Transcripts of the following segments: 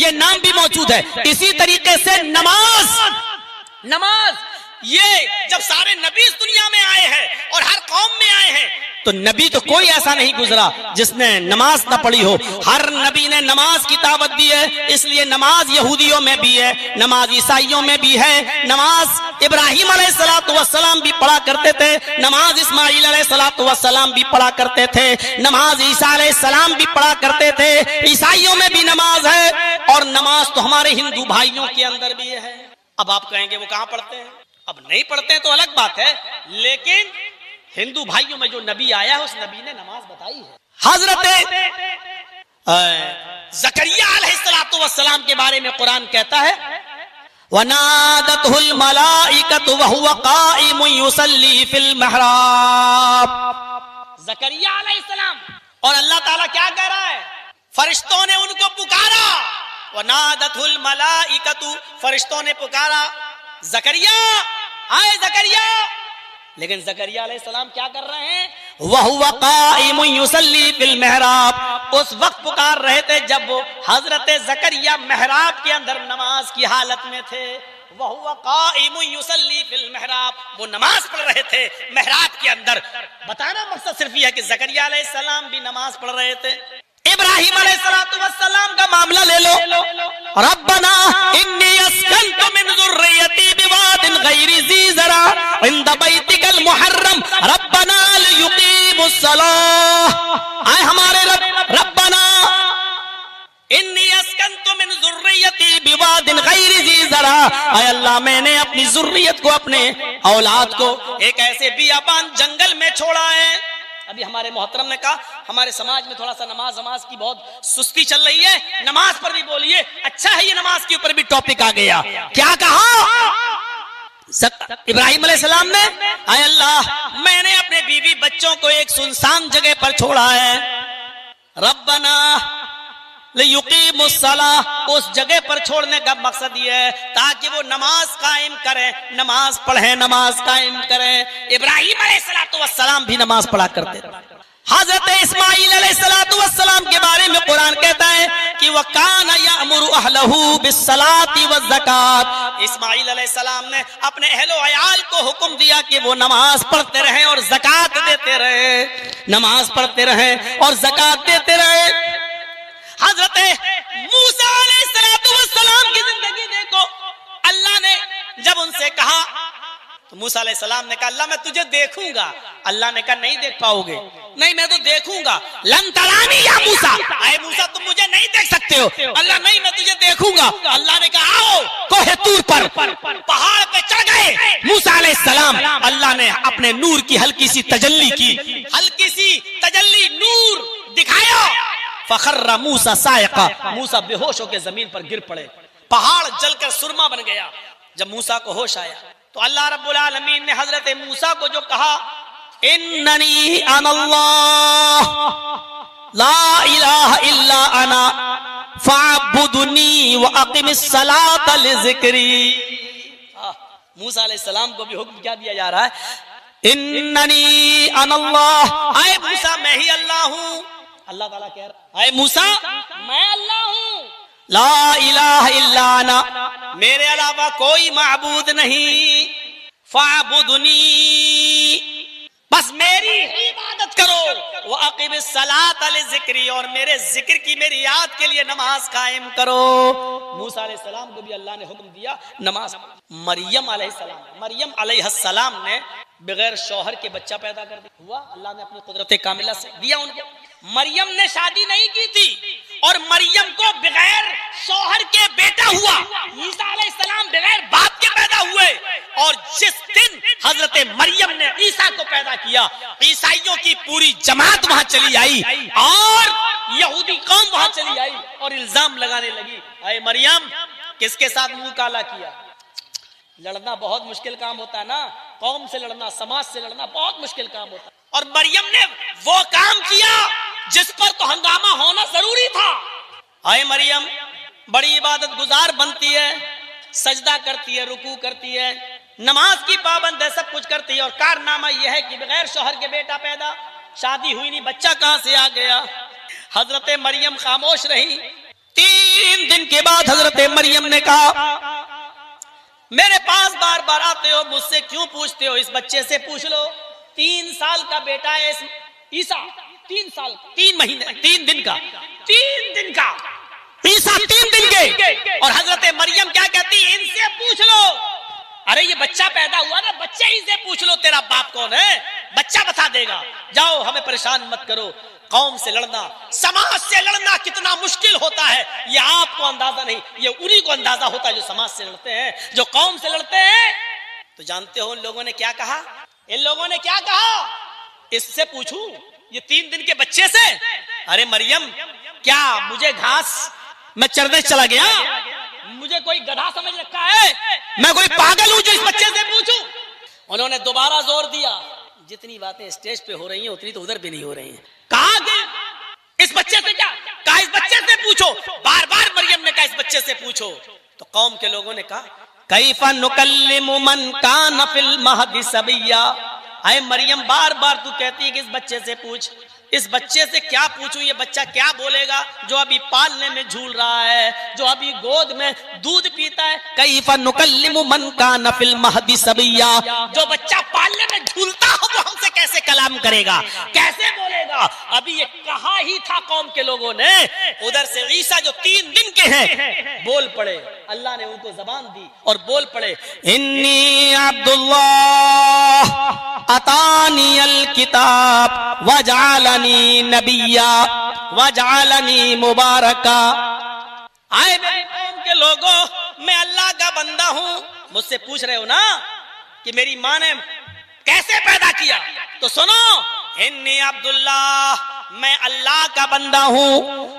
یہ نام بھی موجود ہے. اسی طریقے سے نماز یہ جب سارے نبی اس دنیا میں آئے ہیں اور ہر قوم میں آئے ہیں تو نبی تو کوئی ایسا نہیں گزرا جس نے نماز نہ پڑھی ہو. ہر نبی نے نماز کی دعوت دی ہے. اس لیے نماز یہودیوں میں بھی ہے, نماز عیسائیوں میں بھی ہے. نماز ابراہیم علیہ السلام بھی پڑھا کرتے تھے, نماز اسماعیل علیہ السلام بھی پڑھا کرتے تھے, نماز عیسیٰ علیہ السلام بھی پڑھا کرتے تھے. عیسائیوں میں بھی نماز ہے, اور نماز تو ہمارے ہندو بھائیوں کے اندر بھی ہے. اب آپ کہیں گے وہ کہاں پڑھتے ہیں؟ اب نہیں پڑھتے ہیں تو الگ بات ہے, لیکن ہندو بھائیوں میں جو نبی آیا ہے اس نبی نے نماز بتائی ہے. حضرت زکریا علیہ السلام کے بارے میں قرآن کہتا ہے وَنَادَتْهُ الْمَلَائِكَةُ وَهُوَ قَائِمٌ يُصَلِّي فِي الْمِحْرَابِ. زکریا علیہ السلام اور اللہ تعالیٰ کیا کہہ رہا ہے؟ فرشتوں نے ان کو پکارا. وَنَادَتْهُ الْمَلَائِكَةُ, فرشتوں نے پکارا زکریا, آئے زکریا. لیکن زکریا علیہ السلام کیا کر رہے ہیں؟ وَهُوَ قَائِمٌ يُصَلِّي فِي الْمِحْرَابِ. اس وقت پکار رہے تھے جب وہ حضرت زکریا محراب کے اندر نماز کی حالت میں تھے. وَهُوَ قَائِمٌ يُصَلِّي فِي الْمِحْرَابِ, وہ نماز پڑھ رہے تھے محراب کے اندر. بتانا مقصد صرف یہ ہے کہ زکریا علیہ السلام بھی نماز پڑھ رہے تھے. ابراہیم علیہ السلام کا معاملہ لے لو. ربنا انی اسکنت من ذریتی بواد غیر ذی زرع عند بیتک المحرم ربنا لیقیموا الصلاۃ. اے ہمارے رب, ربنا انی اسکنت من ذریتی بواد غیر ذی زرع, اے اللہ میں نے اپنی ذریت کو, اپنے اولاد کو ایک ایسے بیابان جنگل میں چھوڑا ہے. ابھی ہمارے محترم نے کہا ہمارے سماج میں تھوڑا سا نماز کی بہت سستی چل رہی ہے, نماز پر بھی بولیے. اچھا ہے یہ نماز کے اوپر بھی ٹاپک آ گیا. کیا کہا ابراہیم علیہ السلام نے؟ اے اللہ میں نے اپنے بیوی بچوں کو ایک سنسان جگہ پر چھوڑا ہے. ربنا لیقیموا الصلاۃ, اس جگہ پر چھوڑنے کا مقصد یہ ہے تاکہ وہ نماز قائم کریں, نماز پڑھیں, نماز قائم کریں. ابراہیم علیہ السلام بھی نماز پڑھا کرتے تھے. حضرت اسماعیل علیہ السلام کے بارے میں قرآن کہتا ہے کہ وَكَانَ يَأْمُرُ أَهْلَهُ بِالصَّلَاةِ وَالزَّكَاةِ. اسماعیل علیہ السلام نے اپنے اہل و عیال کو حکم دیا کہ وہ نماز پڑھتے رہیں اور زکات دیتے رہیں, نماز پڑھتے رہیں اور زکات دیتے رہیں. حضرت موسیٰ علیہ السلام کی زندگی دیکھو. اللہ نے جب ان سے کہا تو موسیٰ علیہ السلام نے کہا اللہ میں تجھے دیکھوں گا. اللہ نے کہا نہیں دیکھ پاؤ گے. نہیں میں تو دیکھوں گا. لن ترانی یا موسیٰ, اے موسیٰ تم مجھے نہیں دیکھ سکتے ہو. اللہ نہیں میں تجھے دیکھوں گا. اللہ نے کہا آؤ کوہ طور پر, پہاڑ پہ چڑھ گئے موسیٰ علیہ السلام. اللہ نے اپنے نور کی ہلکی سی تجلی کی, ہلکی سی تجلی نور دکھایا. فخر موسیٰ صاعقا, موسیٰ بے ہوش ہو کے زمین پر گر پڑے. پہاڑ جل کر سرما بن گیا. جب موسیٰ کو ہوش آیا تو اللہ رب العالمین نے حضرت موسیٰ کو جو کہا اننی انا اللہ لا الہ الا انا فاعبدنی واقم الصلاۃ لذکری. موسیٰ علیہ السلام کو بھی حکم کیا دیا جا رہا ہے اننی انا اللہ, اے موسیٰ میں ہی اللہ ہوں. اللہ تعالیٰ کہہ رہا اے موسیٰ میں اللہ ہوں. لا الہ الا انا, میرے علاوہ کوئی معبود نہیں. فاعبدنی, بس میری عبادت کرو. واقم الصلاۃ لذکری, اور میرے ذکر کی, میری یاد کے لیے نماز قائم کرو. موسیٰ علیہ السلام کو بھی اللہ نے حکم دیا نماز. مریم علیہ السلام نے بغیر شوہر کے بچہ پیدا کر دیا. اللہ نے اپنی قدرت کاملہ سے دیا ان کو. مریم نے شادی نہیں کی تھی اور مریم کو بغیر شوہر کے بیٹا ہوا. عیسیٰ علیہ السلام بغیر باپ کے پیدا ہوئے, اور جس دن حضرت مریم نے عیسیٰ کو پیدا کیا عیسائیوں کی پوری جماعت وہاں چلی آئی اور یہودی قوم وہاں چلی آئی اور الزام لگانے لگی اے مریم کس کے ساتھ منہ کالا کیا. لڑنا بہت مشکل کام ہوتا ہے نا, قوم سے لڑنا, سماج سے لڑنا بہت مشکل کام ہوتا ہے. اور مریم نے وہ کام کیا جس پر تو ہنگامہ ہونا ضروری تھا. اے مریم بڑی عبادت گزار بنتی ہے, سجدہ کرتی ہے, رکوع کرتی ہے, نماز کی پابند ہے, سب کچھ کرتی ہے, اور کارنامہ یہ ہے کہ بغیر شوہر کے بیٹا پیدا, شادی ہوئی نہیں, بچہ کہاں سے آ گیا. حضرت مریم خاموش رہی. 3 3 دن کے بعد حضرت مریم نے کہا میرے پاس بار بار آتے ہو، مجھ سے کیوں پوچھتے ہو؟ اس بچے سے پوچھ لو، 3 سال کا بیٹا ہے عیسیٰ، 3 سال 3 مہینے 3 دن کا عیسیٰ 3 دن کے، اور حضرت مریم کیا کہتی؟ ان سے پوچھ لو۔ ارے یہ بچہ پیدا ہوا نا، بچے ہی سے پوچھ لو تیرا باپ کون ہے، بچہ بتا دے گا۔ جاؤ ہمیں پریشان مت کرو۔ قوم سے لڑنا، سماج سے لڑنا کتنا مشکل ہوتا ہے یہ آپ کو اندازہ نہیں، یہ انہی کو اندازہ ہوتا ہے جو سماج سے لڑتے ہیں، جو قوم سے لڑتے ہیں۔ تو جانتے ہو ان لوگوں نے کیا کہا؟ ان لوگوں نے کیا کہا؟ اس سے پوچھوں یہ 3 دن کے بچے سے؟ ارے مریم کیا مجھے گھاس میں چرنے چلا گیا؟ مجھے کوئی گدھا سمجھ رکھا ہے؟ میں کوئی پاگل ہوں جو اس بچے سے پوچھوں؟ انہوں نے دوبارہ زور دیا، جتنی باتیں اسٹیج پہ ہو رہی ہیں اتنی تو ادھر بھی نہیں ہو رہی ہیں۔ کہا کہ اس بچے سے کیا کہا؟ اس بچے سے پوچھو۔ بار بار مریم نے کہا اس بچے سے پوچھو۔ تو قوم کے لوگوں نے کہا کیف نکلم من کان فی المہد صبیا، اے مریم بار بار تو کہتی ہے کہ اس بچے سے پوچھ، اس بچے سے کیا پوچھوں؟ یہ بچہ کیا بولے گا جو ابھی پالنے میں جھول رہا ہے، جو ابھی گود میں دودھ پیتا ہے؟ کیف نکلم من کان فی المہد صبیا، جو بچہ پالنے میں جھولتا ہو وہ ہم سے کیسے کلام کرے گا، کیسے بولے گا؟ ابھی یہ کہا ہی تھا قوم کے لوگوں نے۔ ادھر سے عیسیٰ جو 3 دن کے ہیں بول پڑے، اللہ نے ان کو زبان دی اور بول پڑے انی عبداللہ اتانی الکتاب وجعلنی نبیا وجعلنی مبارکا۔ آئے میری قوم کے لوگوں، میں اللہ کا بندہ ہوں۔ مجھ سے پوچھ رہے ہو نا کہ میری ماں نے کیسے پیدا کیا، تو سنو انی عبداللہ، میں اللہ کا بندہ ہوں۔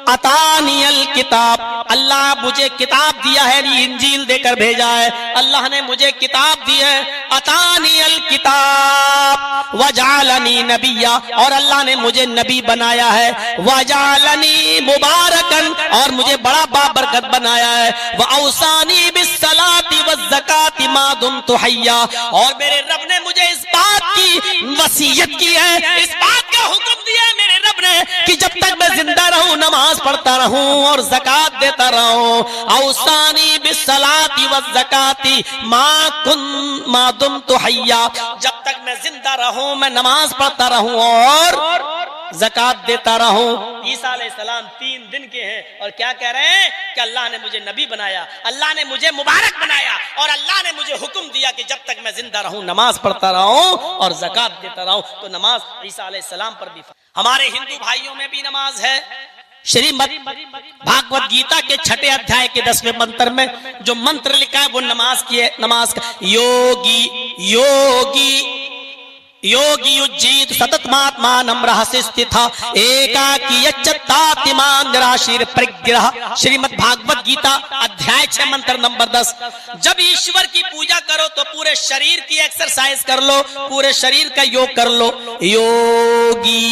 اتانی الکتاب، اللہ مجھے کتاب دیا ہے، انجیل دے کر بھیجا ہے، اللہ نے مجھے کتاب دی ہے۔ اتانی الکتاب وجعلنی نبیا، اور اللہ نے مجھے نبی بنایا ہے۔ وجعلنی مبارکن، اور مجھے بڑا بابرکت بنایا ہے۔ واوصانی بالصلاۃ والزکاۃ ما دمت حیا، اور میرے رب نے مجھے اس بات کی وصیت کی ہے، اس بات کا حکم دیا ہے میرے رب نے کہ جب تک میں زندہ رہوں نماز پڑھتا رہوں اور زکات دیتا رہوں۔ اوصانی بالصلاۃ والزکاۃ ما دمت حیا، جب تک میں زندہ رہوں میں نماز پڑھتا رہوں اور زکات دیتا رہوں۔ عیسیٰ علیہ السلام 3 دن کے ہیں اور کیا کہہ رہے ہیں کہ اللہ نے مجھے نبی بنایا، اللہ نے مجھے مبارک بنایا، اور اللہ نے مجھے حکم دیا کہ جب تک میں زندہ رہوں نماز پڑھتا رہوں اور زکات دیتا رہوں۔ تو نماز عیسیٰ علیہ السلام پر بھی، ہمارے ہندو بھائیوں میں بھی نماز ہے۔ شریمد بھاگوت گیتا کے 6 ادھیائے کے 10ویں منتر میں جو منتر لکھا ہے وہ نماز کی ہے۔ نماز کا یوگی یوگی یوگی یجیت ستتماتمانم رہسستھا ایکاکی یچتاتمان نراشیر پرگرہ۔ شریمد بھاگوت گیتا ادھیائے 6 منتر نمبر 10۔ جب ایشور کی پوجا کرو تو پورے شریر کی ایکسرسائز کر لو، پورے شریر کا یوگ کر لو۔ یوگی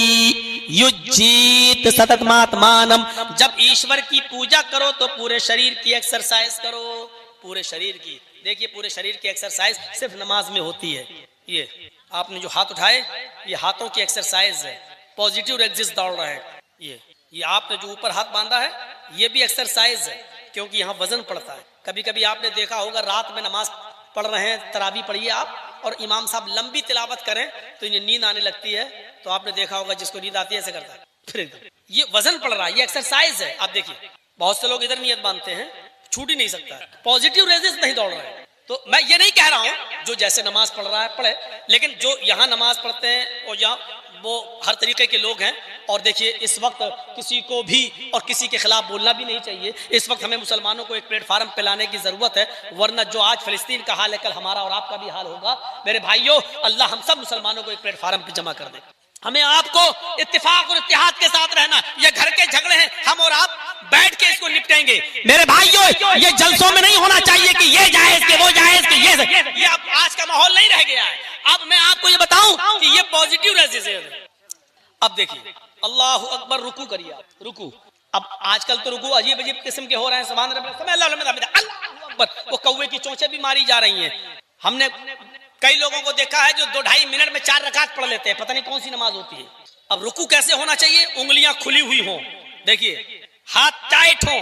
یجیت ستتماتمانم، جب ایشور کی پوجا کرو تو پورے شریر کی ایکسرسائز کرو، پورے شریر کی۔ دیکھیے پورے شریر کی ایکسرسائز صرف نماز میں ہوتی ہے۔ یہ آپ نے جو ہاتھ اٹھائے یہ ہاتھوں کی ایکسرسائز ہے، پوزیٹیو ایگزسٹ دوڑ رہا ہے۔ یہ آپ نے جو اوپر ہاتھ باندھا ہے یہ بھی ایکسرسائز ہے، کیونکہ یہاں وزن پڑتا ہے۔ کبھی کبھی آپ نے دیکھا ہوگا رات میں نماز پڑھ رہے ہیں، تراویح پڑھیے آپ، اور امام صاحب لمبی تلاوت کریں تو انہیں نیند آنے لگتی ہے، تو آپ نے دیکھا ہوگا جس کو نیند آتی ہے ایسے کرتا ہے، پھر یہ وزن پڑ رہا ہے، یہ ایکسرسائز ہے۔ آپ دیکھیے بہت سے لوگ ادھر نیت باندھتے ہیں، چھوٹ ہی نہیں سکتا، پوزیٹیو ریزسٹ نہیں دوڑ رہے ہیں۔ تو میں یہ نہیں کہہ رہا ہوں جو جیسے نماز پڑھ رہا ہے پڑھے، لیکن جو یہاں نماز پڑھتے ہیں اور یہاں وہ ہر طریقے کے لوگ ہیں۔ اور دیکھیے اس وقت کسی کو بھی اور کسی کے خلاف بولنا بھی نہیں چاہیے۔ اس وقت ہمیں مسلمانوں کو ایک پلیٹ فارم پہ لانے کی ضرورت ہے، ورنہ جو آج فلسطین کا حال ہے کل ہمارا اور آپ کا بھی حال ہوگا۔ میرے بھائیوں، اللہ ہم سب مسلمانوں کو ایک پلیٹ فارم پہ جمع کر دے۔ ہمیں آپ کو اتفاق اور اتحاد کے ساتھ رہنا، یہ گھر کے جھگڑے ہیں، ہم اور آپ بیٹھ کے اس کو نپٹیں گے۔ میرے بھائیوں، یہ جلسوں میں نہیں ہونا چاہیے کہ یہ جائز کہ وہ جائز کہ یہ اب آج کا ماحول نہیں رہ گیا ہے۔ اب میں آپ کو یہ بتاؤں کہ یہ پوزیٹیو ریزسٹنس ہے۔ اب دیکھیے اللہ اکبر، رکوع کریے آپ، رکوع۔ اب آج کل تو رکوع عجیب عجیب قسم کے ہو رہے ہیں، سبحان ربی سمع اللہ لمن حمدہ، اللہ اکبر، وہ کوے کی چونچیں بھی ماری جا رہی ہیں۔ ہم نے کئی لوگوں کو دیکھا ہے جو 2-2.5 منٹ میں 4 رکعت پڑھ لیتے ہیں، پتہ نہیں کون سی نماز ہوتی ہے۔ اب رکوع کیسے ہونا چاہیے؟ انگلیاں کھلی ہوئی ہوں، دیکھیے ہاتھ ٹائٹ ہوں،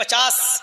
50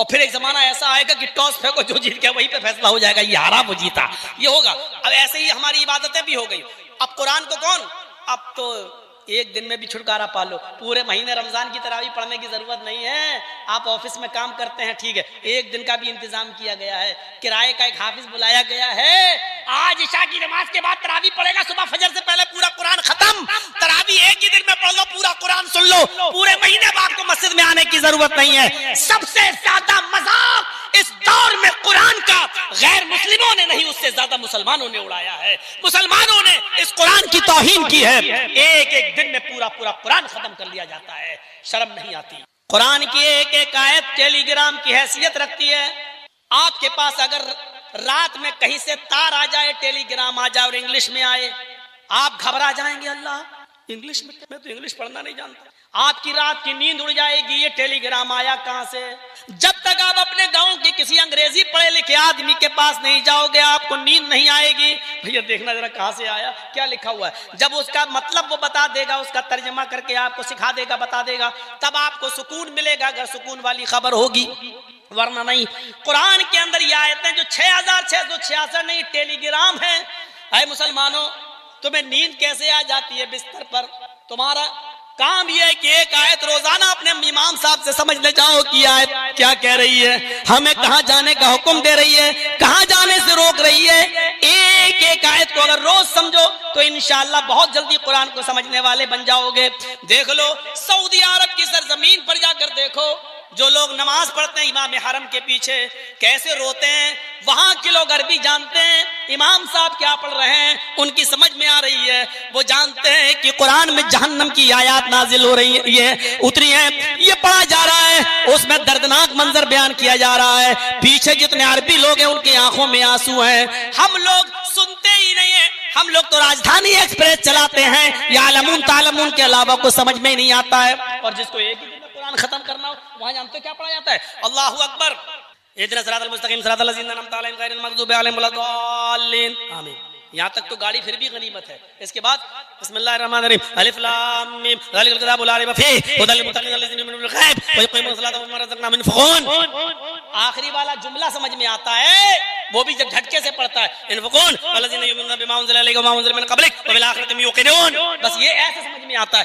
اور پھر ایک زمانہ ایسا آئے گا کہ ٹاس پھینکو جو جیت گیا وہی پہ فیصلہ ہو جائے گا، یہ ہارا وہ جیتا، یہ ہوگا۔ اب ایسے ہی ہماری عبادتیں بھی ہو گئی۔ اب قرآن کو کون، اب تو ایک دن میں بھی چھٹکارا پا لو، پورے مہینے رمضان کی تراویح پڑھنے کی ضرورت نہیں ہے۔ آپ آفس میں کام کرتے ہیں، ٹھیک ہے، ایک دن کا بھی انتظام کیا گیا ہے، کرائے کا ایک حافظ بلایا گیا ہے، آج عشاء کی نماز کے بعد تراویح پڑھے گا، صبح فجر سے پہلے پورا قرآن ختم، تراویح ایک ہی دن میں پڑھ لو، پورا قرآن سن لو، پورے مہینے بعد کو مسجد میں آنے کی ضرورت نہیں ہے۔ سب سے زیادہ مذاق اس دور میں قرآن کا غیر مسلموں نے نہیں، اس سے زیادہ مسلمانوں نے اڑایا ہے۔ مسلمانوں نے اس قرآن کی توہین کی ہے، ایک ایک دن میں پورا قرآن ختم کر لیا جاتا ہے، شرم نہیں آتی۔ قرآن کی ایک ایک آیت ٹیلی گرام کی حیثیت رکھتی ہے۔ آپ کے پاس اگر رات میں کہیں سے تار آ جائے، ٹیلی گرام آ جائے اور انگلش میں آئے، آپ گھبرا جائیں گے، اللہ انگلش میں تو انگلش پڑھنا نہیں جانتا۔ آپ کی رات کی نیند اڑ جائے گی، یہ ٹیلی گرام آیا کہاں سے؟ جب تک آپ اپنے گاؤں کی کسی انگریزی پڑھے لکھے آدمی کے پاس نہیں جاؤ گے، آپ کو نیند نہیں آئے گی۔ بھیا دیکھنا ذرا کہاں سے آیا، کیا لکھا ہوا ہے۔ جب اس کا مطلب وہ بتا دے گا، اس کا ترجمہ کر کے آپ کو سکھا دے گا، بتا دے گا، تب آپ کو سکون ملے گا، اگر سکون والی خبر ہوگی، ورنہ نہیں۔ قرآن کے اندر یہ آیتیں جو 6666 نہیں، ٹیلی گرام ہے۔ اے مسلمانوں، تمہیں نیند کیسے آ جاتی ہے بستر پر؟ تمہارا کام یہ ہے کہ ایک آیت روزانہ اپنے امام صاحب سے سمجھ لے جاؤ کہ آیت کیا کہہ رہی ہے، ہمیں کہاں جانے کا حکم دے رہی ہے، کہاں جانے سے روک رہی ہے۔ ایک ایک آیت کو اگر روز سمجھو تو انشاءاللہ بہت جلدی قرآن کو سمجھنے والے بن جاؤ گے۔ دیکھ لو سعودی عرب کی سرزمین پر جا کر دیکھو، جو لوگ نماز پڑھتے ہیں امام حرم کے پیچھے کیسے روتے ہیں۔ وہاں کے لوگ عربی جانتے ہیں، امام صاحب کیا پڑھ رہے ہیں ان کی سمجھ میں آ رہی ہے، وہ جانتے ہیں کہ قرآن میں جہنم کی آیات نازل ہو رہی ہیں، اتری ہیں، یہ پڑھا جا رہا ہے، اس میں دردناک منظر بیان کیا جا رہا ہے، پیچھے جتنے عربی لوگ ہیں ان کی آنکھوں میں آنسو ہیں۔ ہم لوگ سنتے ہی نہیں ہیں، ہم لوگ تو راجدھانی ایکسپریس چلاتے ہیں، یعلمون تعلمون کے علاوہ کو سمجھ میں ہی نہیں آتا ہے۔ اور جس کو ایک ہی دن میں قرآن ختم کرنا ہو، وہاں جانتے کیا پڑھا جاتا ہے؟ اللہ اکبر، اهدنا الصراط المستقيم صراط الذين انعمت عليهم غير المغضوب عليهم ولا الضالين، آمین۔ یہاں تک تو گاڑی پھر بھی غنیمت ہے۔ اس کے بعد بسم اللہ الرحمن الرحیم، الف لام میم ذالک الکتاب لا ریب فیہ ھدی للمتقین الذین یؤمنون بالغیب ویقیمون الصلاۃ ومما رزقناہم ينفقون۔ آخری والا جملہ سمجھ میں آتا ہے، وہ بھی جب جھٹکے سے پڑھتا ہے، ينفقون والذین یؤمنون بما انزل الیک وما انزل من قبلک وبالآخرۃ هم یوقنون، بس یہ ایسے سمجھ میں آتا ہے۔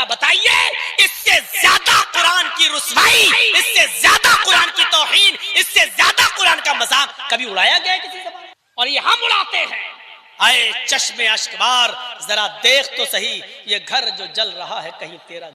بتائیے اس سے زیادہ قرآن کی رسوائی، اس سے زیادہ قرآن کی توہین، اس سے زیادہ قرآن کا مذاق کبھی اڑایا گیا ہے کسی زبان؟ اور یہ ہم اڑاتے ہیں۔ اے چشم اشک بار، ذرا دیکھ تو صحیح، یہ گھر جو جل رہا ہے کہیں تیرا